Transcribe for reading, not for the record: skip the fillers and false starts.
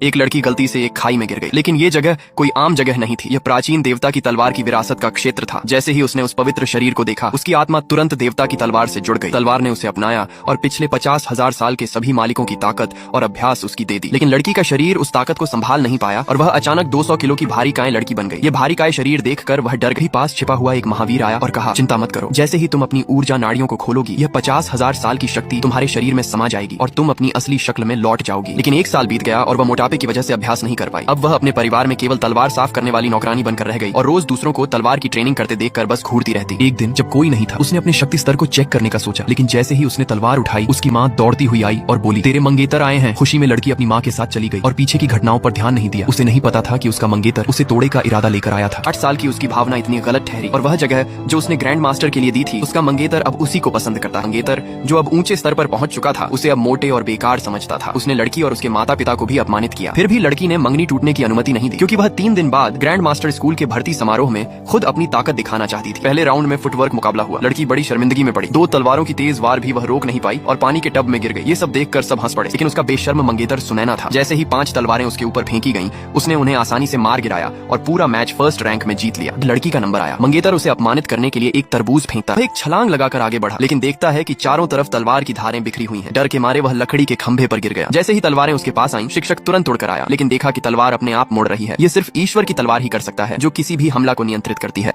एक लड़की गलती से एक खाई में गिर गई, लेकिन ये जगह कोई आम जगह नहीं थी। यह प्राचीन देवता की तलवार की विरासत का क्षेत्र था। जैसे ही उसने उस पवित्र शरीर को देखा, उसकी आत्मा तुरंत देवता की तलवार से जुड़ गई। तलवार ने उसे अपनाया और पिछले 50,000 साल के सभी मालिकों की ताकत और अभ्यास उसकी दे दी। लेकिन लड़की का शरीर उस ताकत को संभाल नहीं पाया और वह अचानक 200 किलो की भारी काय लड़की बन गई। ये भारी काय शरीर देखकर वह डर गई। पास छिपा हुआ एक महावीर आया और कहा, चिंता मत करो, जैसे ही तुम अपनी ऊर्जा नाड़ियों को खोलोगी, यह 50,000 साल की शक्ति तुम्हारे शरीर में समा जाएगी और तुम अपनी असली शक्ल में लौट जाओगी। लेकिन 1 साल बीत गया और वह मोटापे की वजह से अभ्यास नहीं कर पाई। अब वह अपने परिवार में केवल तलवार साफ करने वाली नौकरानी बनकर रह गई और रोज दूसरों को तलवार की ट्रेनिंग करते देखकर बस घूरती रहती। एक दिन जब कोई नहीं था, उसने अपने शक्ति स्तर को चेक करने का सोचा, लेकिन जैसे ही उसने तलवार उठाई, उसकी माँ दौड़ती हुई आई और बोली, तेरे मंगेतर आए हैं। खुशी में लड़की अपनी माँ के साथ चली गई और पीछे की घटनाओं पर ध्यान नहीं दिया। उसे नहीं पता था कि उसका मंगेतर उसे तोड़े का इरादा लेकर आया था। 8 साल की उसकी भावना इतनी गलत ठहरी और वह जगह जो उसने ग्रैंड मास्टर के लिए दी थी, उसका मंगेतर अब उसी को पसंद करता। मंगेतर जो अब ऊंचे स्तर पर पहुंच चुका था, उसे अब मोटे और बेकार समझता था। उसने लड़की और उसके माता पिता को भी अपमानित किया। फिर भी लड़की ने मंगनी टूटने की अनुमति नहीं दी, क्योंकि वह 3 दिन बाद ग्रैंड मास्टर स्कूल के भर्ती समारोह में खुद अपनी ताकत दिखाना चाहती थी। पहले राउंड में फुटवर्क मुकाबला हुआ। लड़की बड़ी शर्मिंदगी में पड़ी। 2 तलवारों की तेज वार भी वह रोक नहीं पाई और पानी के टब में गिर गई। ये सब देखकर सब हंस पड़े, लेकिन उसका बेशर्म मंगेतर सुनैना था। जैसे ही 5 तलवारें उसके ऊपर फेंकी गईं, उसने उन्हें आसानी से मार गिराया और पूरा मैच फर्स्ट रैंक में जीत लिया। लड़की का नंबर आया। मंगेतर उसे अपमानित करने के लिए एक तरबूज फेंकता। वह एक छलांग लगाकर आगे बढ़ा, लेकिन देखता है कि चारों तरफ तलवार की धारें बिखरी हुई हैं। डर के मारे वह लकड़ी के खंभे पर गिर गया। जैसे ही तलवारें उसके पास आईं, शिक्षक तुरंत उड़कर आया, लेकिन देखा कि तलवार अपने आप मुड़ रही है। ये सिर्फ ईश्वर की तलवार ही कर सकता है, जो किसी भी हमला को नियंत्रित करती है।